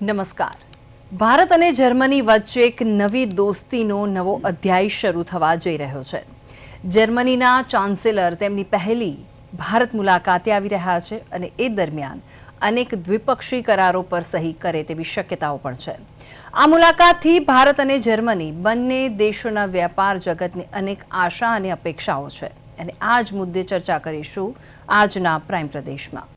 નમસ્કાર. ભારત અને જર્મની વચ્ચે એક નવી દોસ્તીનો નવો અધ્યાય શરૂ થવા જઈ રહ્યો છે. જર્મનીના ચાન્સેલર તેમની પહેલી ભારત મુલાકાતે આવી રહ્યા છે અને એ દરમિયાન અનેક દ્વિપક્ષી કરારો પર સહી કરે તેવી શક્યતાઓ પણ છે. આ મુલાકાતથી ભારત અને જર્મની બંને દેશોના વ્યાપાર જગતની અનેક આશા અને અપેક્ષાઓ છે અને આ જ મુદ્દે ચર્ચા કરીશું આજના પ્રાઇમ પ્રદેશમાં.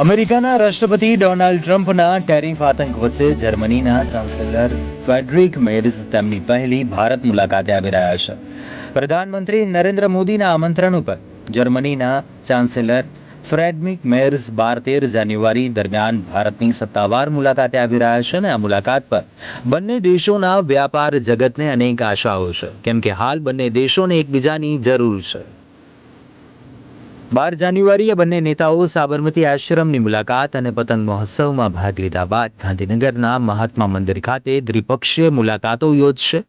અમેરિકાના રાષ્ટ્રપતિ ડોનાલ્ડ ટ્રમ્પના ટેરિફ આતંક વચ્ચે જર્મનીના ચાન્સેલર ફ્રેડરિક મેર્ઝ તેમની પહેલી ભારત મુલાકાતે આવી રહ્યા છે. પ્રધાનમંત્રી નરેન્દ્ર મોદીના આમંત્રણ ઉપર જર્મનીના ચાન્સેલર ફ્રેડરિક મેર્ઝ 12-13 જાન્યુઆરી દરમિયાન ભારતની સત્તાવાર મુલાકાતે આવી રહ્યા છે અને આ મુલાકાત પર બંને દેશોના વ્યાપાર જગતને અનેક આશાઓ છે, કેમ કે હાલ બંને દેશોને એકબીજાની જરૂર છે. 12 જાન્યુઆરીએ બંને નેતાઓ સાબરમતી આશ્રમની મુલાકાત અને પતંગ મહોત્સવમાં ભાગ લીધા બાદ ગાંધીનગરના મહાત્મા મંદિર ખાતે દ્વિપક્ષીય મુલાકાતો યોજશે.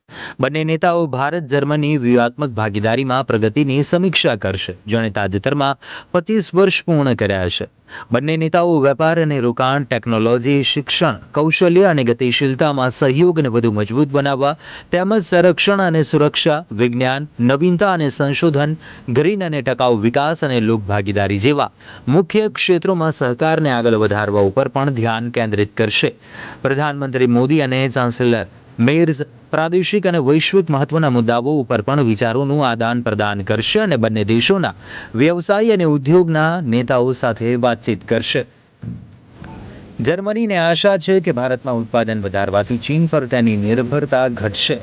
બંને નેતાઓ ભારત જર્મની વ્યૂહાત્મક ભાગીદારીમાં પ્રગતિની સમીક્ષા કરશે, જેણે તાજેતરમાં 25 વર્ષ પૂર્ણ કર્યા છે. બંને નેતાઓ વેપાર અને રોકાણ, ટેકનોલોજી, શિક્ષણ, કૌશલ્ય અને ગતિશીલતામાં સહયોગને વધુ મજબૂત બનાવવા તેમજ સંરક્ષણ અને સુરક્ષા, વિજ્ઞાન, નવીનતા અને સંશોધન, ગ્રીન અને ટકાઉ વિકાસ અને લોકભાગીદારી જેવા મુખ્ય ક્ષેત્રોમાં સહકારને આગળ વધારવા ઉપર પણ ધ્યાન કેન્દ્રિત કરશે. પ્રધાનમંત્રી મોદી અને ચાન્સેલર મેર્ઝ પ્રાદેશિક અને વૈશ્વિક મહત્વના મુદ્દાઓ ઉપર પણ વિચારોનું આદાન પ્રદાન કરશે અને બંને દેશોના વ્યવસાય અને ઉદ્યોગના નેતાઓ સાથે વાતચીત કરશે. જર્મનીને આશા છે કે ભારતમાં ઉત્પાદન વધારવાથી ચીન પર તેની નિર્ભરતા ઘટશે.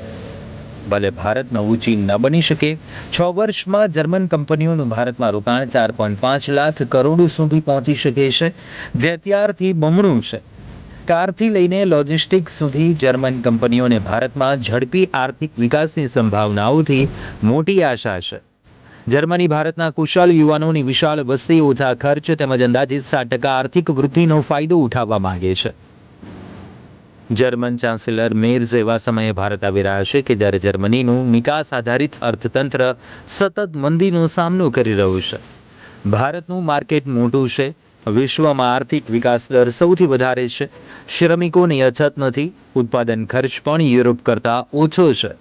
ભલે ભારત નવું ચીન ન બની શકે, 6 વર્ષમાં જર્મન કંપનીઓનું ભારતમાં રોકાણ 4.5 લાખ કરોડ સુધી પહોંચી શકે છે, જે અત્યારથી બમણું છે. કારથી લઈને લોજિસ્ટિક્સ સુધી જર્મન કંપનીઓને ભારતમાં ઝડપી આર્થિક વિકાસની સંભાવનાઓથી મોટી આશા છે. જર્મની ભારતના કુશળ યુવાનોની વિશાળ વસ્તી, ઓછા ખર્ચ તેમજ અંદાજિત 7% આર્થિક વૃદ્ધિનો ફાયદો ઉઠાવવા માંગે છે. જર્મન ચાન્સેલર મેર્ઝ એવા સમયે ભારત આવી રહ્યા છે કે જ્યારે જર્મનીનું નિકાસ આધારિત અર્થતંત્ર સતત મંદીનો સામનો કરી રહ્યું છે. ભારતનું માર્કેટ મોટું છે, વિશ્વમાં આર્થિક વિકાસ દર સૌથી વધારે છે, શ્રમિકોની અછત નથી, ઉત્પાદન ખર્ચ પણ યુરોપ કરતાં ઓછો છે.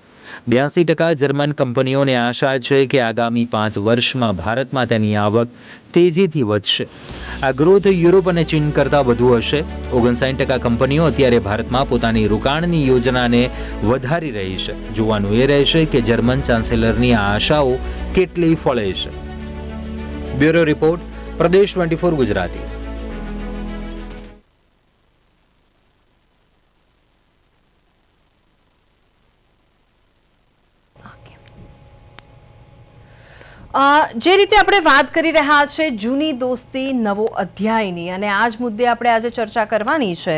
82% જર્મન કંપનીઓને આશા છે કે આગામી 5 વર્ષમાં ભારતમાં તેની આવક તેજીથી વધશે. આ ગ્રોથ યુરોપ અને ચીન કરતાં વધુ હશે. 59% કંપનીઓ અત્યારે ભારતમાં પોતાની રોકાણની યોજનાને વધારી રહી છે. જોવાનું એ રહેશે કે જર્મન ચાન્સેલરની આ આશાઓ કેટલી ફળે છે. બ્યુરો રિપોર્ટ, પ્રદેશ 24 ગુજરાતી. જે રીતે આપણે વાત કરી રહ્યા છે જૂની દોસ્તી નવો અધ્યાયની, અને આ જ મુદ્દે આપણે આજે ચર્ચા કરવાની છે.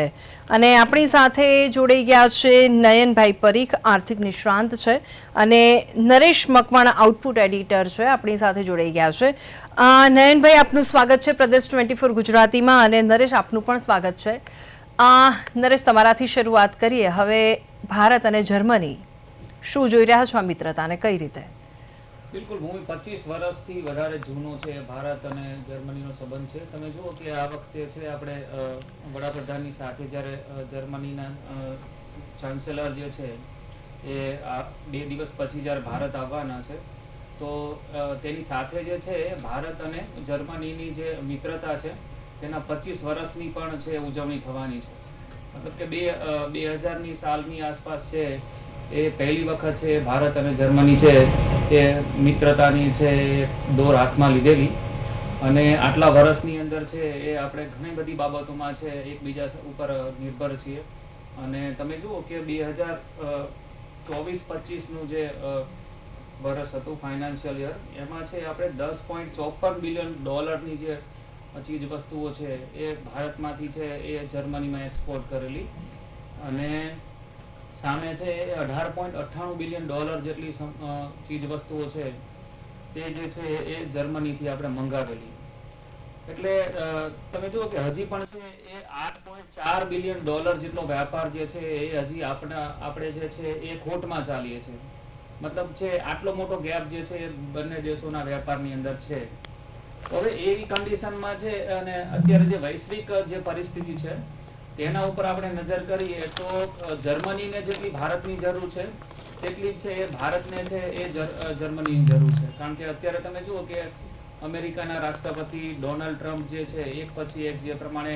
અને આપણી સાથે જોડાઈ ગયા છે નયનભાઈ પરીખ, આર્થિક નિષ્ણાંત છે, અને નરેશ મકવાણા, આઉટપુટ એડિટર છે, આપણી સાથે જોડાઈ ગયા છે. નયનભાઈ, આપનું સ્વાગત છે પ્રદેશ 24 ગુજરાતીમાં, અને નરેશ, આપનું પણ સ્વાગત છે. નરેશ, તમારાથી શરૂઆત કરીએ. હવે ભારત અને જર્મની શું જોઈ રહ્યા છો આ મિત્રતાને, કઈ રીતે? બિલકુલ, ભૂમિ 25 વર્ષથી વધારે જૂનો છે ભારત અને જર્મનીનો સંબંધ છે. તમે જુઓ કે આ વખતે છે આપણે વડાપ્રધાનની સાથે જ્યારે જર્મનીના ચાન્સેલર જે છે એ 2 દિવસ પછી જ્યારે ભારત આવવાના છે, તો તેની સાથે જે છે ભારત અને જર્મનીની જે મિત્રતા છે તેના 25 વર્ષની પણ છે ઉજવણી થવાની છે. મતલબ કે 2000ની સાલની આસપાસ છે એ પહેલી વખત છે ભારત અને જર્મની છે એ મિત્રતાની છે દોર હાથમાં લીધેલી. અને આટલા વર્ષની અંદર છે એ આપણે ઘણી બધી બાબતોમાં છે એકબીજા ઉપર નિર્ભર છીએ. અને તમે જુઓ કે 2024-25નું જે વર્ષ હતું ફાઇનાન્શિયલ યર, એમાં છે આપણે $10.54 બિલિયન જે ચીજ વસ્તુઓ છે એ ભારતમાંથી છે એ જર્મનીમાં એક્સપોર્ટ કરેલી. અને સામે છે $18.98 બિલિયન જેટલી ચીજ વસ્તુઓ છે તે જે છે એ જર્મનીથી આપણે મંગાવેલી. એટલે તમે જુઓ કે હજી પણ છે એ $8.4 બિલિયન જેટલો વ્યાપાર જે છે એ હજી આપણે જે છે એ ખોટમાં ચાલીએ છીએ. મતલબ છે આટલો મોટો ગેપ જે છે એ બંને દેશોના વેપારની અંદર છે. હવે એવી કન્ડિશનમાં છે અને અત્યારે જે વૈશ્વિક જે પરિસ્થિતિ છે તેના ઉપર આપણે નજર કરીએ તો જર્મનીને જેટલી ભારતની જરૂર છે તેટલી જ છે એ ભારતને છે એ જર્મનીની જરૂર છે. કારણ કે અત્યારે તમે જુઓ કે અમેરિકાના રાષ્ટ્રપતિ ડોનાલ્ડ ટ્રમ્પ જે છે એક પછી એક જે પ્રમાણે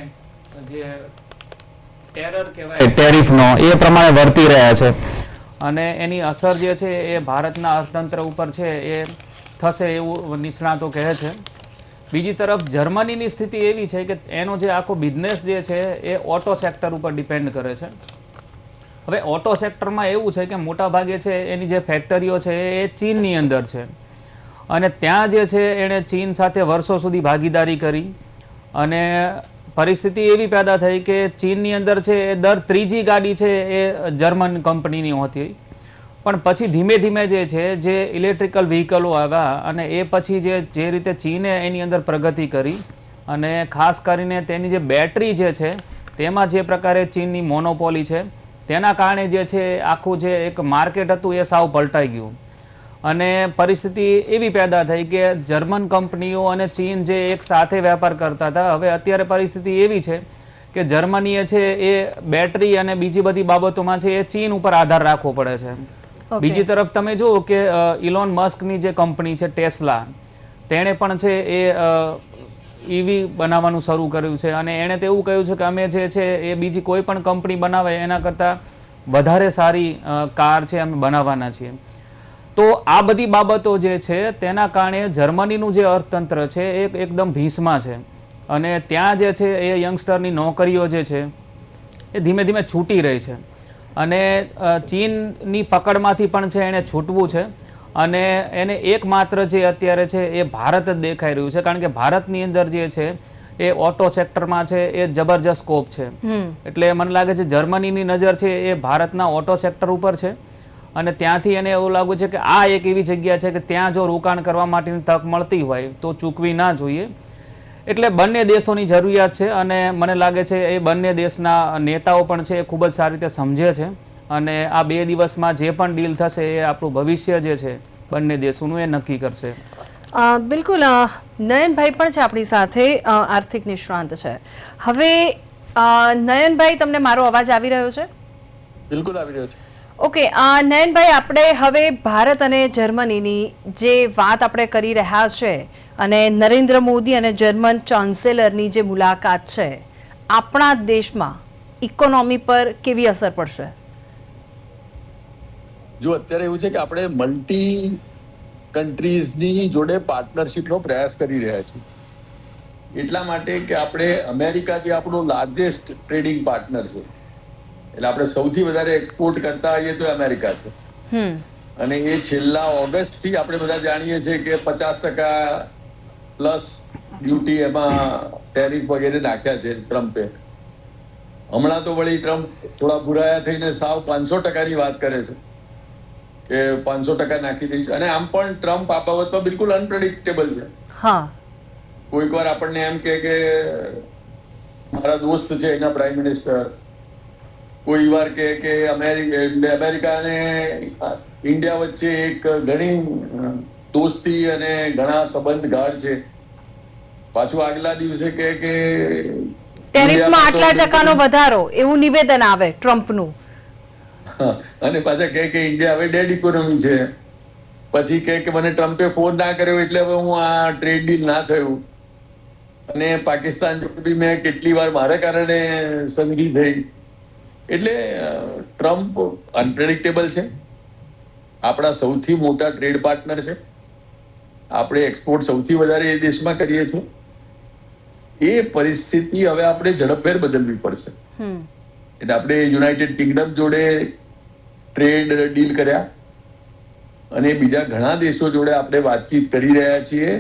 જે ટેરર કહેવાય ટેરિફનો એ પ્રમાણે વર્તી રહ્યા છે અને એની અસર જે છે એ ભારતના અર્થતંત્ર ઉપર છે એ થશે એવું નિષ્ણાતો કહે છે. બીજી તરફ જર્મનીની સ્થિતિ એવી છે કે એનો જે આખો બિઝનેસ જે છે એ ઓટો સેક્ટર ઉપર ડિપેન્ડ કરે છે. હવે ઓટો સેક્ટરમાં એવું છે કે મોટા ભાગે છે એની જે ફેક્ટરીઓ છે એ ચીનની અંદર છે અને ત્યાં જે છે એણે ચીન સાથે વર્ષો સુધી ભાગીદારી કરી અને પરિસ્થિતિ એવી પેદા થઈ કે ચીનની અંદર છે એ દર ત્રીજી ગાડી છે એ જર્મન કંપનીની હતી. પણ પછી ધીમે ધીમે જે ઇલેક્ટ્રિકલ વ્હીકલો આવ્યા અને એ પછી જે રીતે ચીને એની અંદર પ્રગતિ કરી અને ખાસ કરીને તેની જે બેટરી જે છે તેમાં જે પ્રકારે ચીનની મોનોપોલી છે તેના કારણે જે છે આખું જે એક માર્કેટ હતું એ સાવ પલટાઈ ગયું અને પરિસ્થિતિ એવી પેદા થઈ કે જર્મન કંપનીઓ અને ચીન જે એક સાથે વેપાર કરતા હતા, હવે અત્યારે પરિસ્થિતિ એવી છે કે જર્મનીએ છે એ બેટરી અને બીજી બધી બાબતોમાં છે એ ચીન ઉપર આધાર રાખવો પડે છે. બીજી તરફ તમે જુઓ કે ઇલોન મસ્કની જે કંપની છે ટેસ્લા, તેણે પણ છે એ ઈવી બનાવવાનું શરૂ કર્યું છે અને એણે તો એવું કહ્યું છે કે અમે જે છે એ બીજી કોઈ પણ કંપની બનાવે એના કરતાં વધારે સારી કાર છે અમે બનાવવાના છીએ. તો આ બધી બાબતો જે છે તેના કારણે જર્મનીનું જે અર્થતંત્ર છે એ એકદમ ભીંસમાં છે અને ત્યાં જે છે એ યંગસ્ટરની નોકરીઓ જે છે એ ધીમે ધીમે છૂટી રહી છે અને ચીનની પકડમાંથી પણ છે એને છૂટવું છે અને એને એકમાત્ર જે અત્યારે છે એ ભારત જ દેખાઈ રહ્યું છે. કારણ કે ભારતની અંદર જે છે એ ઓટો સેક્ટરમાં છે એ જબરજસ્ત સ્કોપ છે. એટલે મને લાગે છે જર્મનીની નજર છે એ ભારતના ઓટો સેક્ટર ઉપર છે અને ત્યાંથી એને એવું લાગ્યું છે કે આ એક એવી જગ્યા છે કે ત્યાં જો રોકાણ કરવા માટેની તક મળતી હોય તો ચૂકવી ના જોઈએ. એટલે બંને દેશોની જરૂરિયાત છે અને મને લાગે છે એ બંને દેશના નેતાઓ પણ છે એ ખૂબ જ સારી રીતે સમજે છે અને આ 2 દિવસમાં જે પણ ડીલ થશે એ આપણું ભવિષ્ય જે છે બંને દેશોનું એ નક્કી કરશે. બિલકુલ. નયનભાઈ પણ છે આપણી સાથે, આર્થિક નિષ્ણાંત છે. હવે નયનભાઈ, તમને મારો અવાજ આવી રહ્યો છે? બિલકુલ આવી રહ્યો છે. ઓકે. નયનભાઈ, આપણે હવે ભારત અને જર્મનીની જે વાત આપણે કરી રહ્યા છે અને નરેન્દ્ર મોદી અને જર્મન ચાન્સેલરની જે મુલાકાત છે, આપણા દેશમાં ઇકોનોમી પર કેવી અસર પડશે? જો અત્યારે એવું છે કે આપણે મલ્ટી કન્ટ્રીઝની જોડે પાર્ટનરશિપનો પ્રયાસ કરી રહ્યા છીએ. એટલા માટે કે આપણે અમેરિકા જે આપણું લાર્જેસ્ટ ટ્રેડિંગ પાર્ટનર છે, એટલે આપણે સૌથી વધારે એક્સપોર્ટ કરતા હોઈએ તો અમેરિકા છે અને એ છેલ્લા ઓગસ્ટથી આપણે બધા જાણીએ છીએ કે 50% પ્લસ ડ્યુટી એમાં ટેરિફ વગેરે નાખ્યા છે ટ્રમ્પે. હમણાં તો વળી ટ્રમ્પ થોડા ભૂરાયા થઈને સાવ 500%ની વાત કરે છે કે 500% નાખી દઈશ. અને આમ પણ ટ્રમ્પ આ બાબતમાં બિલકુલ અનપ્રેડિક્ટેબલ છે. કોઈક વાર આપણને એમ કે મારા દોસ્ત છે એના પ્રાઇમ મિનિસ્ટર, કોઈ વાર કે અમેરિકા અને ઇન્ડિયા વચ્ચે એક ઘણી દોસ્તી અને ઘણા સંબંધ ગાઢ છે. પાછું આગલા દિવસે કે ટેરિફમાં આટલા ટકાનો વધારો એવું નિવેદન આવે ટ્રમ્પનું અને પાછા કે ઇન્ડિયા હવે ડેડ ઇકોનોમી છે. પછી કે મને ટ્રમ્પે ફોન ના કર્યો એટલે હવે હું આ ટ્રેડ ડીલ ના થયું. અને પાકિસ્તાન જોડે બી મેં કેટલી વાર મારા કારણે સંધિ થઈ. એટલે ટ્રમ્પ અનપ્રેડિક્ટેબલ છે. આપણા સૌથી મોટા ટ્રેડ પાર્ટનર છે. આપણે એક્સપોર્ટ સૌથી વધારે એ દેશમાં કરીએ છીએ. એ પરિસ્થિતિ હવે આપણે ઝડપભેર બદલવી પડશે. એટલે આપણે યુનાઇટેડ કિંગડમ જોડે ટ્રેડ ડીલ કર્યા અને બીજા ઘણા દેશો જોડે આપણે વાતચીત કરી રહ્યા છીએ.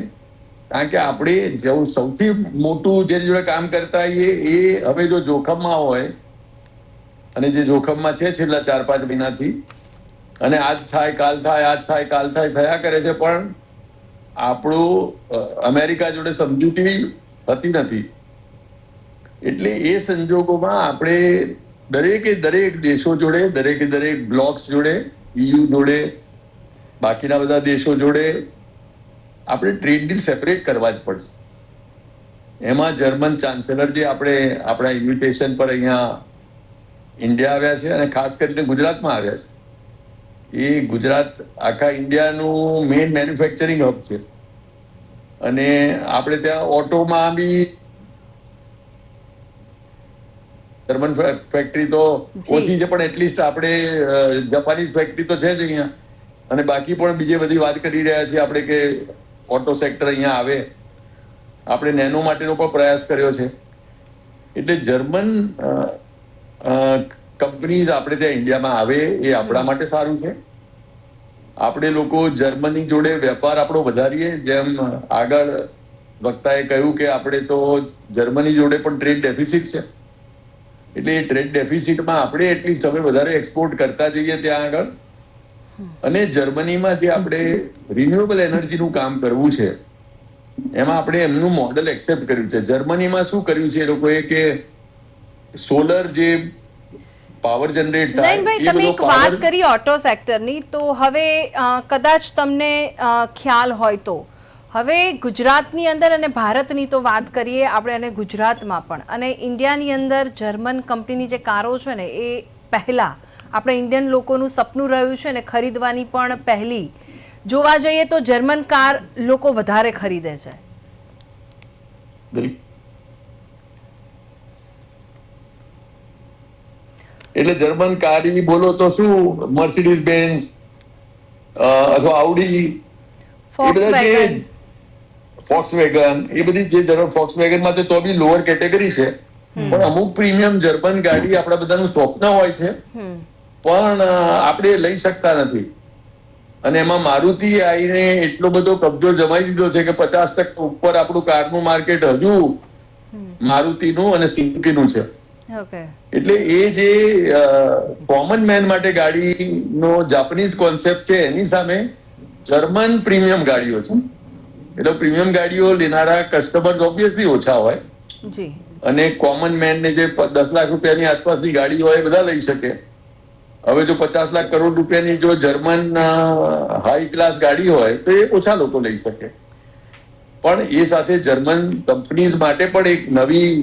કારણ કે આપણે જેવું સૌથી મોટું જે જોડે કામ કરતા હોઈએ એ હવે જો જોખમમાં હોય, અને જે જોખમમાં છે છેલ્લા 4-5 મહિનાથી, અને આજ થાય કાલ થાય આજ થાય કાલ થાય થયા કરે છે, પણ અમેરિકા જોડે સમજૂતી હતી નથી. એટલે એ સંજોગોમાં આપણે દરેક દેશો જોડે, દરેક બ્લોક્સ જોડે, EU જોડે, બાકીના બધા દેશો જોડે આપણે ટ્રેડ ડીલ સેપરેટ કરવા જ પડશે. એમાં જર્મન ચાન્સેલર જે આપણા ઇન્વિટેશન પર અહીંયા ઇન્ડિયા આવ્યા છે અને ખાસ કરીને ગુજરાતમાં આવ્યા છે, એ ગુજરાત આખા ઇન્ડિયાનું મેઇન મેન્યુફેક્ચરિંગ હબ છે. અને આપણે ત્યાં ઓટોમાં બી જર્મન ફેક્ટરી તો ઓછી છે, પણ એટલીસ્ટ આપણે જાપાનીઝ ફેક્ટરી તો છે જ અહીંયા. અને બાકી પણ બીજી બધી વાત કરી રહ્યા છીએ આપણે કે ઓટો સેક્ટર અહીંયા આવે. આપણે નેનો માટેનો પણ પ્રયાસ કર્યો છે. એટલે જર્મન કંપનીઝ આપણે ત્યાં ઇન્ડિયામાં આવે એ આપણા માટે સારું છે. આપણે લોકો જર્મની જોડે વેપાર આપણો વધારીએ. જેમ આગળ વક્તાએ કહ્યું કે આપણે તો જર્મની જોડે પણ ટ્રેડ ડેફિસિટ છે. એટલે એ ટ્રેડ ડેફિસિટમાં આપણે એટલીસ્ટ હવે વધારે એક્સપોર્ટ કરતા જઈએ ત્યાં આગળ. અને જર્મનીમાં જે આપણે રિન્યુએબલ એનર્જીનું કામ કરવું છે એમાં આપણે એમનું મોડેલ એક્સેપ્ટ કર્યું છે. જર્મનીમાં શું કર્યું છે એ લોકોએ કે સોલર જે પાવર જનરેટ થાય, નયનભાઈ, તમે એક વાત કરી ઓટો સેક્ટરની, તો હવે કદાચ તમને ખ્યાલ હોય તો હવે ગુજરાતની અંદર અને ભારતની તો વાત કરીએ આપણે, અને ગુજરાતમાં પણ અને ઇન્ડિયાની અંદર જર્મન કંપનીની જે કારો છે ને એ પહેલાં આપણે ઇન્ડિયન લોકોનું સપનું રહ્યું છે ને ખરીદવાની, પણ પહેલી જોવા જઈએ તો જર્મન કાર લોકો વધારે ખરીદે છે. એટલે જર્મન કાર બોલો તો શું મર્સિડીઝ બેન્ઝ અથવા આઉડી, ફોક્સવેગન, એ બધી જે ફોક્સવેગનમાં તો બી લોઅર કેટેગરી છે, પણ અમુક પ્રીમિયમ જર્મન ગાડી આપણા બધાનું સ્વપ્ન હોય છે પણ આપણે લઈ શકતા નથી. અને એમાં મારુતિ આવીને એટલો બધો કબજો જમાઈ દીધો છે કે 50% ઉપર આપણું કારનું માર્કેટ હજુ મારુતિનું અને સુઝુકીનું છે. એટલે એ જે કોમન મેન માટે ગાડીનો જાપાનીઝ કોન્સેપ્ટ છે એની સામે જર્મન પ્રીમિયમ ગાડીઓ છે. એટલે પ્રીમિયમ ગાડીઓ લેનારા કસ્ટમર ઓબ્વિયસલી ઓછા હોય અને કોમન મેન ને જે 10 લાખ રૂપિયાની આસપાસની ગાડી હોય એ બધા લઈ શકે. હવે જો 50 લાખ કરોડ રૂપિયાની જો જર્મન હાઈ ક્લાસ ગાડી હોય તો એ ઓછા લોકો લઈ શકે. પણ એ સાથે જર્મન કંપનીઝ માટે પણ એક નવી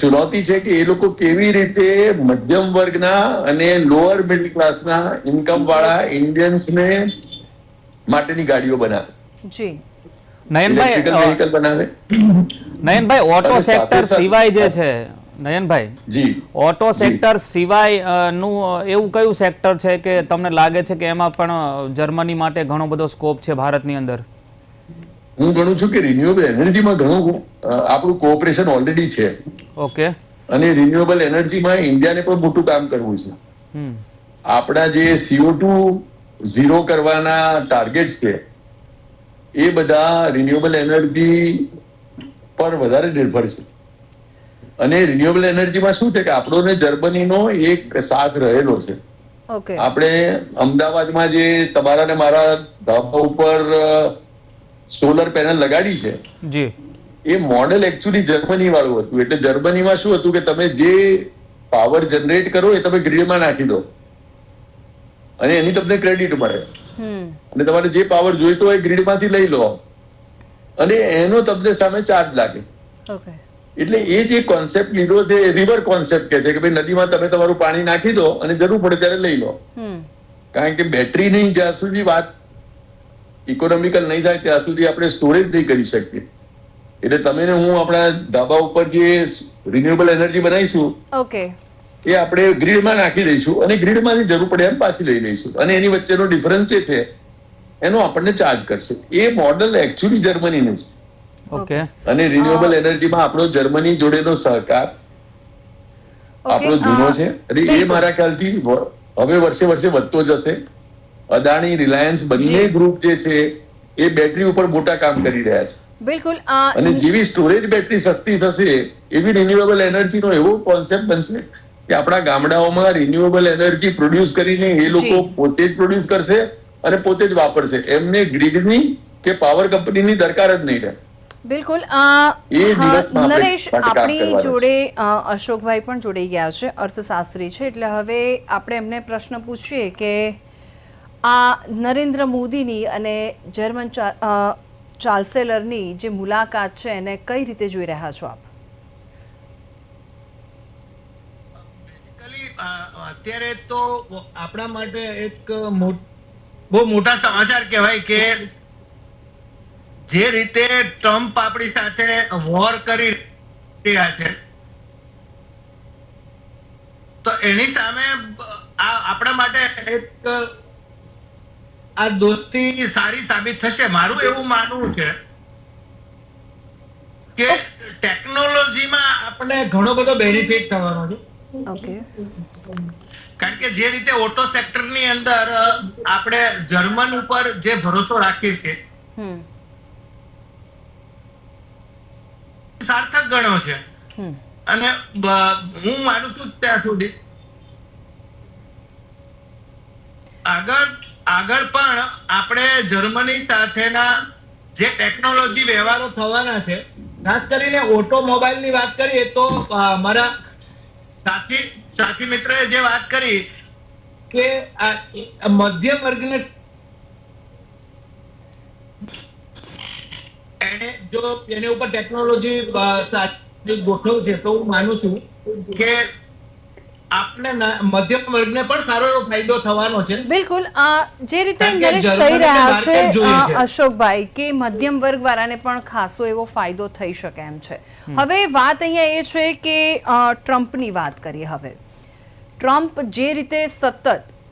ચુનૌતી છે કે એ લોકો કેવી રીતે મધ્યમ વર્ગના અને લોઅર મિડલ ક્લાસના ઇન્કમ વાળા ઇન્ડિયન્સને માટેની ગાડીઓ બનાવે. નયનભાઈ, ઓટો સેક્ટર સિવાય જે છે, નયનભાઈ જી, ઓટો સેક્ટર સિવાય નું એવું કયું સેક્ટર છે કે તમને લાગે છે કે એમાં પણ જર્મની માટે ઘણો બધો સ્કોપ છે ભારતની અંદર? હું ગણું છું કે રિન્યુએબલ એનર્જીમાં ઘણું આપણું કોઓપરેશન ઓલરેડી છે. ઓકે. અને રિન્યુએબલ એનર્જીમાં ઇન્ડિયાને પણ મોટું કામ કરવું છે. આપણા જે CO2 ઝીરો કરવાના ટાર્ગેટ છે એ બધા રિન્યુએબલ એનર્જી પર વધારે નિર્ભર છે. અને રિન્યુએબલ એનર્જીમાં શું છે કે આપણો ને જર્મનીનો એક સાથ રહેલો છે. આપણે અમદાવાદમાં જે તમારા ને મારા ધાબા ઉપર સોલર પેનલ લગાડી છે જી, એ મોડેલ એકચ્યુઅલી જર્મની વાળું હતું. એટલે જર્મનીમાં શું હતું કે તમે જે પાવર જનરેટ કરો એ તમે ગ્રીડમાં નાખી દો અને એની તમને ક્રેડિટ મળે, અને તમારે જે પાવર જોઈતો હોય ગ્રીડમાંથી લઈ લો અને એનો તમને સામે ચાર્જ લાગે. એટલે એ જે કોન્સેપ્ટ લીધો છે રિવર કોન્સેપ્ટ કે છે કે ભાઈ નદીમાં તમે તમારું પાણી નાખી દો અને જરૂર પડે ત્યારે લઈ લો. કારણ કે બેટરીની જ્યાં સુધી વાત ઇકોનોમિકલ નહીં થાય ત્યાં સુધી આપણે સ્ટોરેજ નહીં કરી શકીએ. એટલે તમે ને હું આપણા ધાબા ઉપર જે રિન્યુએબલ એનર્જી બનાવીશું એ આપણે ગ્રીડમાં નાખી દઈશું અને ગ્રીડમાંથી જરૂર પડે એમ પાછી લઈ લઈશું અને એની વચ્ચેનો ડિફરન્સ જે છે એનો આપણને ચાર્જ કરશે. એ મોડેલ એકચ્યુઅલી જર્મનીનું છે. ઓકે. અને રિન્યુએબલ એનર્જીમાં આપણો જર્મની જોડેનો સહકાર આપણો જૂનો છે અને એ મારા ખ્યાલથી હવે વર્ષે વર્ષે વધતો જશે. અદાણી, રિલાયન્સ બંને ગ્રુપ જે છે એ બેટરી ઉપર મોટા કામ કરી રહ્યા છે. બિલકુલ. અને જેવી સ્ટોરેજ બેટરી સસ્તી થશે એવી રિન્યુએબલ એનર્જીનો એવો કોન્સેપ્ટ બનશે કે આપણા ગામડાઓમાં રિન્યુએબલ એનર્જી પ્રોડ્યુસ કરીને એ લોકો પોતે જ પ્રોડ્યુસ કરશે અને પોતે જ વાપરશે. એમને ગ્રીડની કે પાવર કંપનીની દરકાર જ નહીં રહે. બિલકુલ એ દિવસમાં આપણે નરેશ, માટે કામ આપણી કરવાનું છે. જોડે અશોકભાઈ પણ જોડાઈ ગયા છે, અર્થશાસ્ત્રી છે, એટલે હવે આપણે એમને પ્રશ્ન પૂછીએ કે આ નરેન્દ્ર મોદીની અને જર્મન ચાન્સેલરની જે મુલાકાત છે એને કઈ રીતે જોઈ રહ્યા છો આપ? અત્યારે તો આપણા માટે એક બહુ મોટા સમાચાર કહેવાય કે જે રીતે ટ્રમ્પ આપણી સાથે વોર કરી રહ્યા છે, તો એની સામે આપણા માટે એક આ દોસ્તી સારી સાબિત થશે. મારું એવું માનવું છે કે ટેકનોલોજીમાં આપણે ઘણો બધો બેનિફિટ થવાનો છે. ઓકે, કારણ કે જે રીતે ઓટો સેક્ટરની અંદર આપણે જર્મન ઉપર જે ભરોસો રાખીએ છીએ, સાર્થક ગણો છે. અને હું માનું છું ત્યાં સુધી આગળ પણ આપણે જર્મની સાથેના જે ટેકનોલોજી વ્યવહારો થવાના છે, ખાસ કરીને ઓટોમોબાઈલ ની વાત કરીએ તો મારા સાથી મિત્રએ જે વાત કરી કે મધ્યમ વર્ગને એને જો એની ઉપર ટેકનોલોજી ગોઠવ છે, તો હું માનું છું કે આપણે મધ્યમ વર્ગને પણ સારો એવો ફાયદો થવાનો છે. બિલકુલ જે રીતે કારણ કે નરેશ કહી જર્મનીને રહ્યા માર્કેટ છે જોઈએ છે. અશોકભાઈ કે મધ્યમ વર્ગ વાળાને પણ ખાસો એવો ફાયદો થઈ શકે એમ છે. હવે વાત અહીંયા એ છે કે ટ્રમ્પની વાત કરીએ. હવે ટ્રમ્પ જે રીતે સતત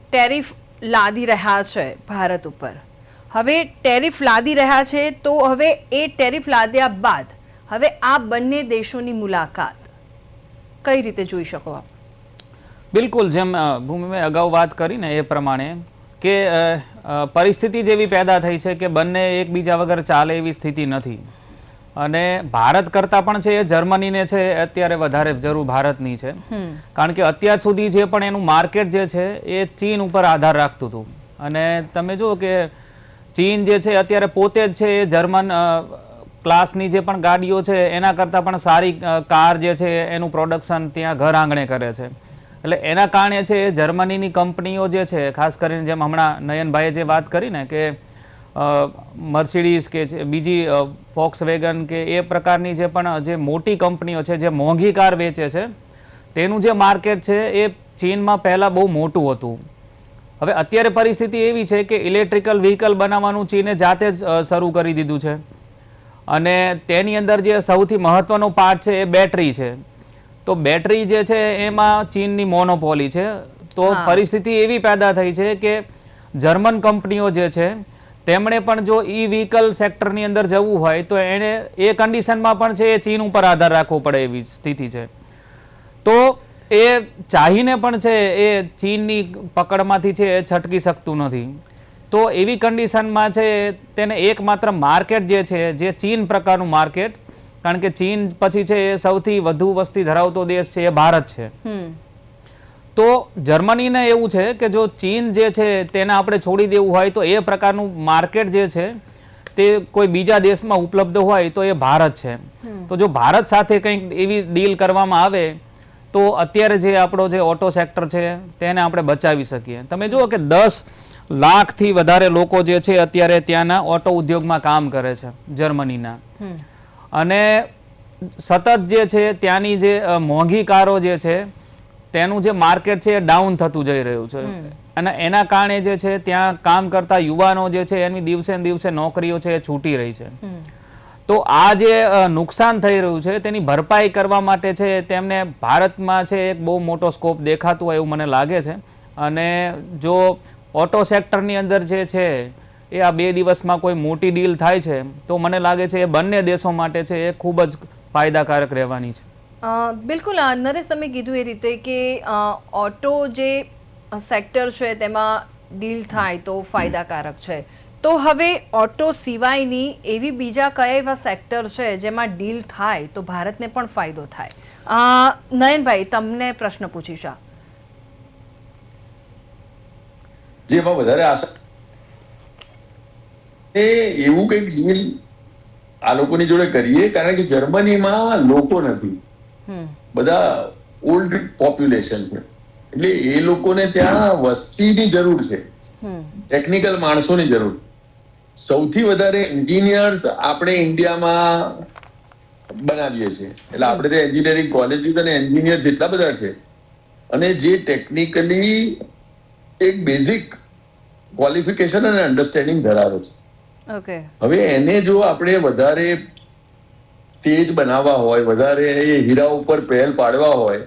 ટેરિફ લાદી રહ્યા છે ભારત ઉપર, હવે ટેરિફ લાદી રહ્યા છે, તો હવે એ ટેરિફ લાદ્યા બાદ હવે આ બંને દેશોની મુલાકાત કઈ રીતે જોઈ શકો આપ? બિલકુલ, જેમ ભૂમિભાઈ અગાઉ વાત કરીને એ પ્રમાણે કે પરિસ્થિતિ જેવી પેદા થઈ છે કે બંને એકબીજા વગર ચાલે એવી સ્થિતિ નથી. અને ભારત કરતાં પણ છે એ જર્મનીને છે અત્યારે વધારે જરૂર ભારતની છે. કારણ કે અત્યાર સુધી જે પણ એનું માર્કેટ જે છે એ ચીન ઉપર આધાર રાખતું હતું. અને તમે જુઓ કે ચીન જે છે અત્યારે પોતે જ છે એ જર્મન ક્લાસની જે પણ ગાડીઓ છે એના કરતાં પણ સારી કાર જે છે એનું પ્રોડક્શન ત્યાં ઘર આંગણે કરે છે. એટલે એના કારણે છે જર્મનીની કંપનીઓ જે છે, ખાસ કરીને જેમ હમણાં નયનભાઈએ જે વાત કરી ને કે મર્સિડીઝ કે બીજી ફોક્સવેગન કે એ પ્રકારની જે પણ જે મોટી કંપનીઓ છે જે મોંઘી કાર વેચે છે, તેનું જે માર્કેટ છે એ ચીનમાં પહેલાં બહુ મોટું હતું. હવે અત્યારે પરિસ્થિતિ એવી છે કે ઇલેક્ટ્રિકલ વ્હીકલ બનાવવાનું ચીને જાતે જ શરૂ કરી દીધું છે. અને તેની અંદર જે સૌથી મહત્વનો પાર્ટ છે એ બેટરી છે. તો બેટરી જે છે એમાં ચીનની મોનોપોલી છે. તો પરિસ્થિતિ એવી પેદા થઈ છે કે જર્મન કંપનીઓ જે છે તેમણે પણ જો ઈ વ્હીકલ સેક્ટરની અંદર જવું હોય તો એને એ કન્ડિશનમાં પણ છે એ ચીન ઉપર આધાર રાખવો પડે એવી સ્થિતિ છે. તો એ ચાહીને પણ છે એ ચીનની પકડમાંથી છે એ છટકી શકતું નથી. તો એવી કન્ડિશનમાં છે તેને એકમાત્ર માર્કેટ જે છે જે ચીન પ્રકારનું માર્કેટ, કારણ કે ચીન પછી છે એ સૌથી વધુ વસ્તી ધરાવતો દેશ છે એ ભારત છે. તો જર્મનીને એવું છે કે જો ચીન જે છે તેને આપણે છોડી દેવું હોય તો એ પ્રકારનું માર્કેટ જે છે તે કોઈ બીજા દેશમાં ઉપલબ્ધ હોય તો એ ભારત છે. તો જો ભારત સાથે કંઈક એવી ડીલ કરવામાં આવે તો અત્યારે જે આપણો જે ઓટો સેક્ટર છે તેને આપણે બચાવી શકીએ. તમે જુઓ કે 10 લાખથી વધારે લોકો જે છે અત્યારે ત્યાંના ઓટો ઉદ્યોગમાં કામ કરે છે જર્મનીના. અને સતત જે છે ત્યાંની જે મોંઘી કારો જે છે તેનું જે માર્કેટ છે એ ડાઉન થતું જઈ રહ્યું છે. અને એના કારણે જે છે ત્યાં કામ કરતા યુવાનો જે છે એની દિવસે ને દિવસે નોકરીઓ છે એ છૂટી રહી છે. તો આ જે નુકસાન થઈ રહ્યું છે તેની ભરપાઈ કરવા માટે છે તેમને ભારતમાં છે એક બહુ મોટો સ્કોપ દેખાતું હોય એવું મને લાગે છે. અને જો ઓટો સેક્ટરની અંદર જે છે એ આ 2 દિવસમાં કોઈ મોટી ડીલ થાય છે તો મને લાગે છે એ બંને દેશો માટે છે એ ખૂબ જ ફાયદાકારક રહેવાની છે. બિલકુલ નરેશ, તમે કીધું એ રીતે કે ઓટો જે સેક્ટર છે તેમાં ડીલ થાય તો ફાયદાકારક છે. તો હવે ઓટો સિવાયની એવી બીજા કયા એવા સેક્ટર છે જેમાં ડીલ થાય તો ભારતને પણ ફાયદો થાય? નયનભાઈ, તમને પ્રશ્ન પૂછીશ. જેમાં વધારે આશા એ એવું કંઈક ડીલ આ લોકોની જોડે કરીએ, કારણ કે જર્મનીમાં લોકો નથી, હમ બધા ઓલ્ડ પોપ્યુલેશન છે, એટલે એ લોકોને ત્યાં વસ્તીની જરૂર છે, હમ ટેકનિકલ માણસોની જરૂર. સૌથી વધારે એન્જિનિયર્સ આપણે ઇન્ડિયામાં બનાવીએ છીએ, એટલે આપણે ત્યાં એન્જિનિયરિંગ કોલેજીસ અને એન્જિનિયર્સ એટલા બધા છે, અને જે ટેકનિકલી એક બેઝિક ક્વોલિફિકેશન અને અન્ડરસ્ટેન્ડિંગ ધરાવે છે. ઓકે હવે એને જો આપણે વધારે તેજ બનાવવા હોય, વધારે એ હીરા ઉપર પહેલ પાડવા હોય,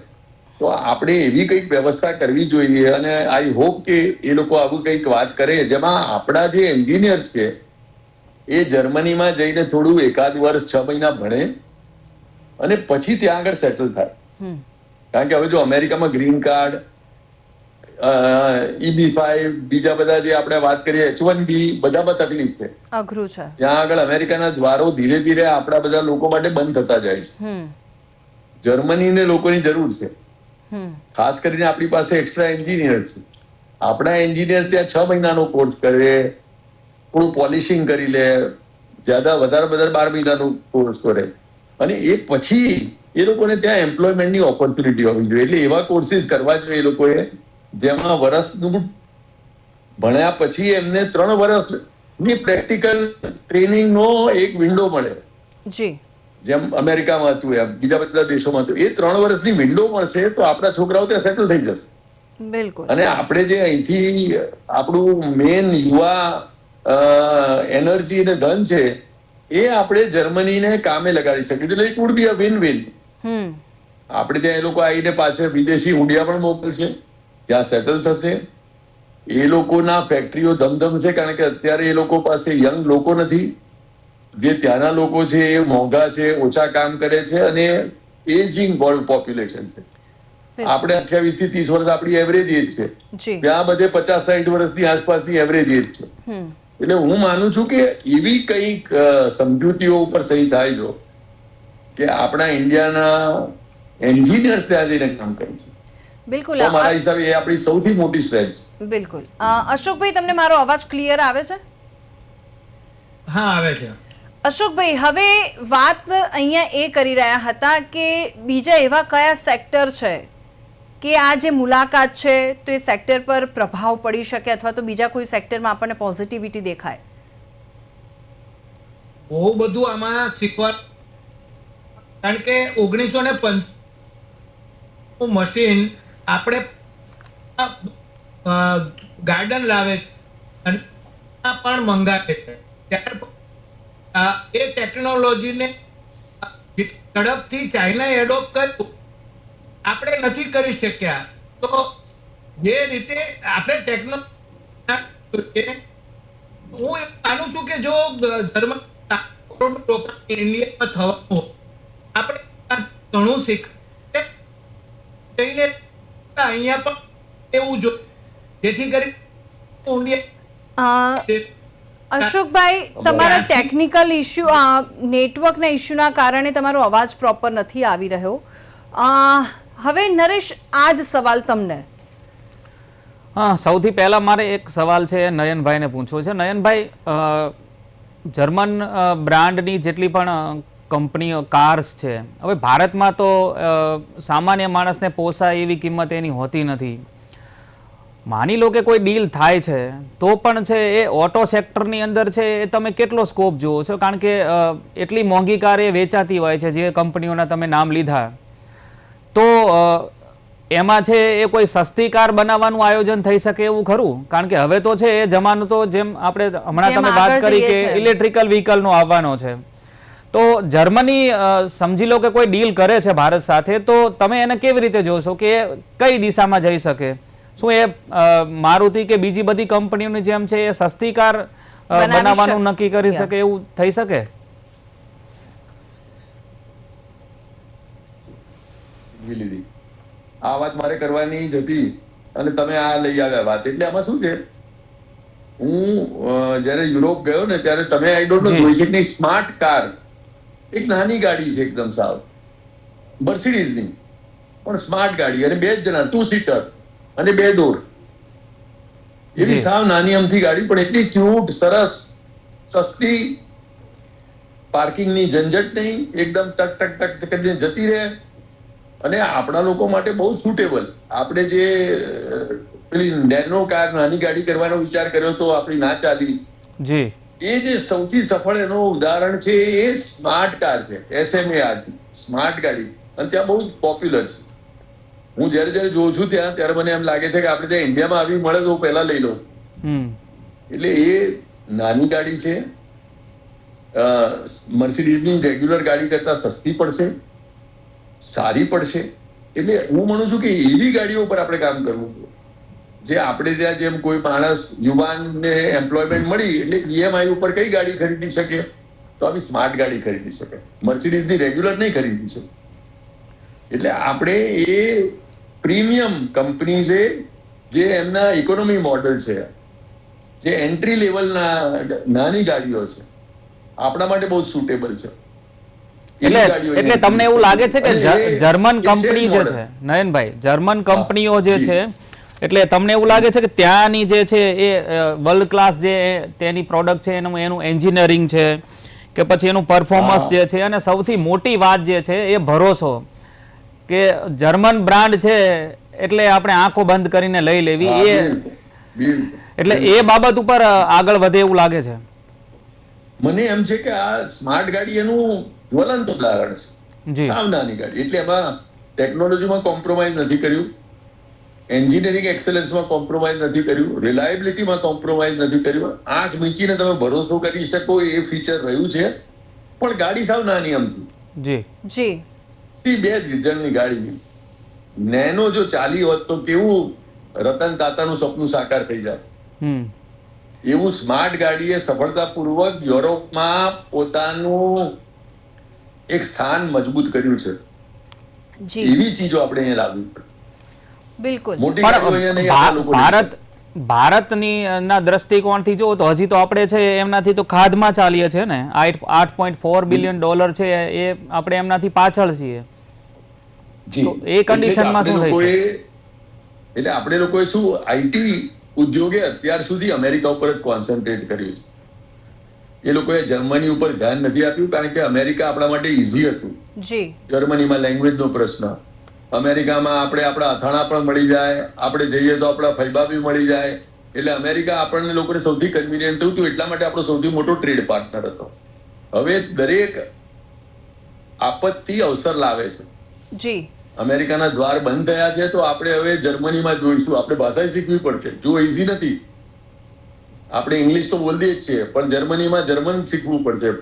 તો આપણે એવી કંઈક વ્યવસ્થા કરવી જોઈએ. અને આઈ હોપ કે એ લોકો આવું કંઈક વાત કરે જેમાં આપણા જે એન્જિનિયર્સ છે એ જર્મનીમાં જઈને થોડું એકાદ વર્ષ 6 મહિના ભણે અને પછી ત્યાં આગળ સેટલ થાય. હમ કારણ કે હવે જો અમેરિકામાં ગ્રીન કાર્ડ, EB-5, બીજા બધા જે આપણે વાત કરીએ H-1B, બધામાં તકલીફ છે. અઘરું છે. ત્યાં આગળ અમેરિકાના દ્વારો ધીરે ધીરે આપણા બધા લોકો માટે બંધ થતા જાય છે. હમ જર્મનીને લોકોની જરૂર છે, હમ ખાસ કરીને આપણી પાસે એક્સ્ટ્રા એન્જિનિયર છે. આપણા એન્જિનિયર ત્યાં 6 મહિનાનો કોર્સ કરે, થોડું પોલિશિંગ કરી લે, વધારે 12 મહિનાનો કોર્સ કરે, અને એ પછી એ લોકોને ત્યાં એમ્પ્લોયમેન્ટની ઓપોર્ચ્યુનિટી હોવી જોઈએ. એટલે એવા કોર્સિસ કરવા જોઈએ એ લોકોએ, જેમાં વર્ષનું ભણ્યા પછી એમને 3 વર્ષની પ્રેક્ટિકલ ટ્રેનિંગનો એક વિન્ડો મળે, જી જેમ અમેરિકામાં હતું એમ બીજા બધા દેશોમાં હતું. એ 3 વર્ષની વિન્ડો મળશે તો આપણા છોકરાઓ ત્યાં સેટલ થઈ જશે. બિલકુલ. અને આપણે જે અહીંથી આપણું મેન યુવા એનર્જી અને ધન છે એ આપણે જર્મનીને કામે લગાડી શકીએ. એટલે it would be a win win. હમ આપણે ત્યાં એ લોકો આવીને પાછળ વિદેશી હુંડિયા પણ મોકલશે, ત્યાં સેટલ થશે. એ લોકોના ફેક્ટરીઓ ધમધમશે, કારણ કે અત્યારે એ લોકો પાસે યંગ લોકો નથી. જે ત્યાંના લોકો છે એ મોંઘા છે, ઓછા કામ કરે છે, અને એજિંગ વર્લ્ડ પોપ્યુલેશન છે. આપણે 28 થી 30 વર્ષ આપણી એવરેજ એજ છે, જી ત્યાં બધે 50-60 વર્ષની આસપાસની એવરેજ એજ છે. હમ એટલે હું માનું છું કે એવી કંઈક સમજૂતીઓ ઉપર સહી થાય જો કે આપણા ઇન્ડિયાના એન્જિનિયર્સ ત્યાં જઈને કામ કરે છે, બિલકુલ. તો મારા હિસાબે એ આપણી સૌથી મોટી સ્ટ્રેન્થ છે. બિલકુલ. અશોકભાઈ, તમને મારો અવાજ ક્લિયર આવે છે? હા, આવે છે. અશોકભાઈ, હવે વાત અહીંયા એ કરી રહ્યા હતા કે બીજા એવા કયા સેક્ટર છે કે આ જે મુલાકાત છે તો એ સેક્ટર પર પ્રભાવ પડી શકે, અથવા તો બીજા કોઈ સેક્ટરમાં આપણને પોઝિટિવિટી દેખાય? બહુ બધું આમાં શીખવા, કારણ કે 1995 મશીન આપણે ગાર્ડન લાવે છે અને પણ મંગાવે છે. એ ટેકનોલોજીને ઝડપથી ચાઇનાએ એડોપ્ટ કર્યું, આપણે નથી કરી શક્યા. તો જે રીતે આપણે ટેકનોલોજી, હું એમ માનું છું કે જો જર્મન કરોડ લોકો ઇન્ડિયામાં થવાનું, આપણે ઘણું શીખ અહીંયા પણ એવું જો, જેથી કરી અશોકભાઈ, તમારા ટેકનિકલ ઇશ્યુ, નેટવર્કના ઇશ્યુના કારણે તમારો અવાજ પ્રોપર નથી આવી રહ્યો. હવે નરેશ, આ જ સવાલ તમને. હા, સૌથી પહેલાં મારે એક સવાલ છે નયનભાઈને પૂછવો છે. નયનભાઈ, જર્મન બ્રાન્ડની જેટલી પણ કંપનીઓ કાર્સ છે, હવે ભારતમાં તો સામાન્ય માણસને પોસાય એવી કિંમત એની હોતી નથી. માની લો કે કોઈ ડીલ થાય છે તો પણ છે એ ઓટો સેક્ટરની અંદર છે એ તમે કેટલો સ્કોપ જુઓ છો? કારણ કે એટલી મોંઘી કાર એ વેચાતી હોય છે, જે કંપનીઓના તમે નામ લીધા, તો એમાં છે એ કોઈ સસ્તી કાર બનાવવાનું આયોજન થઈ શકે એવું ખરું? કારણ કે હવે તો છે એ જમાનો તો જેમ આપણે હમણાં તમે વાત કરી કે ઇલેક્ટ્રિકલ વ્હીકલનો આવવાનો છે, તો જર્મની સમજી લો કે કોઈ ડીલ કરે છે ભારત સાથે, તો તમે એને કેવી રીતે જોશો કે કઈ દિશામાં જઈ શકે? શું એ મારુતિ કે બીજી બધી કંપનીઓની જેમ છે એ સસ્તી કાર બનાવવાનું નક્કી કરી શકે, એવું થઈ શકે? લીધી આ વાત મારે કરવાની જ હતી અને તમે આ લઈ આવ્યા વાત. એટલે આમાં શું છે, હું જયારે યુરોપ ગયો ને ત્યારે તમે આઈ ડોન્ટ નો જોઈ છે કે સ્માર્ટ કાર, એક નાની ગાડી છે એકદમ સાવ મર્સિડીઝની, પણ સ્માર્ટ ગાડી, અને 2 જણા, 2 સીટર અને 2 ડોર, એવી સાવ નાની અમથી ગાડી, પણ એટલી ક્યુટ, સરસ, સસ્તી, પાર્કિંગની ઝંઝટ નહીં, એકદમ ટક ટક ટક કરીને જતી રહે, અને આપણા લોકો માટે બહુ સુટેબલ. આપણે જે પેલી નેનો કાર, નાની ગાડી કરવાનો વિચાર કર્યો તો આપણી ના ચાલી, જી એ જે સૌથી સફળ એનો ઉદાહરણ છે એ સ્માર્ટ કાર છે, SMAR સ્માર્ટ ગાડી, અને ત્યાં બહુ જ પોપ્યુલર છે. હું જ્યારે જ્યારે જોઉં છું ત્યાં, ત્યારે મને એમ લાગે છે કે આપણે ત્યાં ઇન્ડિયામાં આવી મળે તો પહેલા લઈ લો. એટલે એ નાની ગાડી છે, મર્સિડીઝની રેગ્યુલર ગાડી કરતા સસ્તી પડશે, સારી પડશે. એટલે હું માનું છું કે એવી ગાડીઓ પર આપણે કામ કરવું જોઈએ, જે આપણે ત્યાં જેમ કોઈ માણસ યુવાનને એમ્પ્લોયમેન્ટ મળી એટલે EMI ઉપર કઈ ગાડી ખરીદી શકે, તો આવી સ્માર્ટ ગાડી ખરીદી શકે, મર્સિડીઝની રેગ્યુલર નહીં ખરીદી શકે. એટલે આપણે એ પ્રીમિયમ કંપનીઝે જે એમના ઇકોનોમી મોડલ છે, જે એન્ટ્રી લેવલના નાની ગાડીઓ છે, આપણા માટે બહુ સુટેબલ છે. એટલે તમને એવું લાગે છે કે જર્મન કંપની જે છે, નયનભાઈ, જર્મન કંપનીઓ જે છે, એટલે તમને એવું લાગે છે કે ત્યાંની જે છે એ વર્લ્ડ ક્લાસ જે તેની પ્રોડક્ટ છે, એનું એન્જિનિયરિંગ છે કે પછી એનું પરફોર્મન્સ જે છે, અને સૌથી મોટી વાત જે છે એ ભરોસો, કે જર્મન બ્રાન્ડ છે એટલે આપણે આંખો બંધ કરીને લઈ લેવી, એટલે એ બાબત ઉપર આગળ વધે એવું લાગે છે. મને એમ છે કે આ સ્માર્ટ ગાડી એનું જ્વલંત ઉદાહરણ છે. સાવ નાની ગાડી, એટલે એમાં ટેકનોલોજીમાં કોમ્પ્રોમાઇઝ નથી કર્યું, એન્જિનિયરિંગ એક્સેલન્સમાં કોમ્પ્રોમાઇઝ નથી કર્યું, રિલાયબિલિટીમાં કોમ્પ્રોમાઇઝ નથી કર્યું. આંખ મીચીને તમે ભરોસો કરી શકો એ ફીચર રહ્યું છે, પણ ગાડી સાવ નાની અમથી. જી 2 જણની ગાડી. નેનો જો ચાલી હોત તો કેવું રતન તાતાનું સપનું સાકાર થઈ જાય. એવું સ્માર્ટ ગાડીએ સફળતાપૂર્વક યુરોપમાં પોતાનું એક સ્થાન મજબૂત કર્યું છે. એવી ચીજો આપણે અહીંયા લાવવી પડે. બિલકુલ. મોટી ગાડીઓ અહીંયા નહીં આપણા લોકો ભારતની ના દ્રષ્ટિકોણથી જો તો હજી તો આપણે છે એમનાથી તો ખાધમાં ચાલીએ છે ને, $8.4 બિલિયન છે એ આપણે એમનાથી પાછળ છીએ. એ કન્ડિશનમાં શું થઈ શકે? એટલે આપણે લોકોએ શું IT ઉદ્યોગે અત્યાર સુધી અમેરિકા ઉપર જ કોન્સન્ટ્રેટ કર્યું છે. એ લોકોએ જર્મની ઉપર ધ્યાન નથી આપ્યું, કારણ કે અમેરિકા આપણા માટે ઈઝી હતું. જર્મનીમાં લેંગ્વેજનો પ્રશ્ન, અમેરિકામાં આપણે આપણા અથાણા પણ મળી જાય, આપણે જઈએ તો આપણા ફૈબા બી મળી જાય, એટલે અમેરિકા આપણને લોકોને સૌથી કન્વિનિયન્ટ હતું, એટલા માટે આપણો સૌથી મોટો ટ્રેડ પાર્ટનર હતો. હવે દરેક આપત્તિ અવસર લાવે છે. અમેરિકાના દ્વાર બંધ થયા છે તો આપણે હવે જર્મનીમાં જોઈશું. આપણે ભાષા શીખવી પડશે, જો ઈઝી નથી. આપણે ઇંગ્લિશ તો બોલીએ જ છીએ, પણ જર્મનીમાં જર્મન શીખવું પડશે,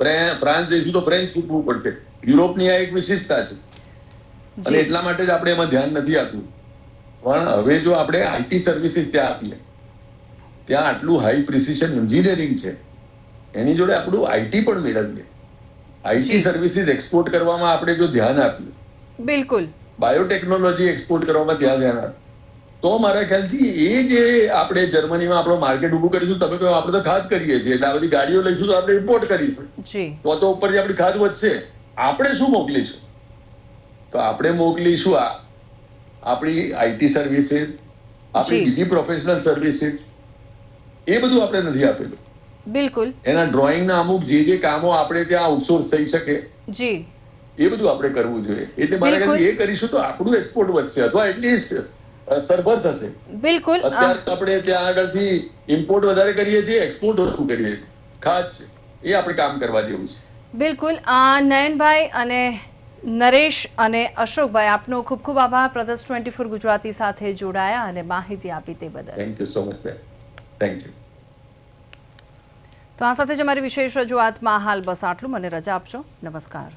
ફ્રાન્સ જઈશું તો ફ્રેન્ચ શીખવું પડશે. યુરોપની આ એક વિશેષતા છે, અને એટલા માટે જ આપણે એમાં ધ્યાન નથી આપ્યું. પણ હવે જો આપણે IT સર્વિસીસ ત્યાં આપીએ, ત્યાં આટલું હાઈ પ્રિસિશન એન્જિનિયરિંગ છે, એની જોડે આપણું IT પણ મેળવીએ, IT સર્વિસીસ એક્સપોર્ટ કરવામાં આપણે જો ધ્યાન આપીએ, બિલકુલ બાયોટેકનોલોજી એક્સપોર્ટ કરવામાં ત્યાં ધ્યાન આપીએ, તો મારા ખ્યાલથી એ જે આપણે જર્મનીમાં આપણો માર્કેટ ઊભું કરીશું. તમે કહો આપણે તો ખાદ કરીએ છીએ, એટલે આ બધી ગાડીઓ લઈશું તો આપણે ઇમ્પોર્ટ કરીશું, તો ઉપરથી આપણી ખાદ વધશે. આપણે શું મોકલીશું? તો આપણે મોકલીશું આપણી IT સર્વિસીસ, આપણી બીજી પ્રોફેશનલ સર્વિસીસ. એ બધું આપણે નથી આપેલું. બિલકુલ. એના ડ્રોઈંગના અમુક જે કામો આપણે ત્યાં આઉટસોર્સ થઈ શકે, એ બધું આપણે કરવું જોઈએ. એટલે મારા ખ્યાલથી એ કરીશું તો આપણું એક્સપોર્ટ વધશે, અથવા એટલીસ્ટ સરભર થશે. બિલકુલ. અત્યારે આપણે ત્યાં આગળથી ઇમ્પોર્ટ વધારે કરીએ છીએ, એક્સપોર્ટ ઓછું કરીએ છીએ. ખાસ એ આપણે કામ કરવા જેવું છે. બિલકુલ. નયનભાઈ અને નરેશ અને અશોકભાઈ, આપનો ખૂબ ખૂબ આભાર પ્રદેશ 24 ગુજરાતી સાથે જોડાયા અને માહિતી આપી તે બદલ. Thank you so much. Thank you. તો આ સાથે જ અમારી વિશેષ રજૂઆતમાં હાલ બસ આટલું. મને રજા આપશો. નમસ્કાર.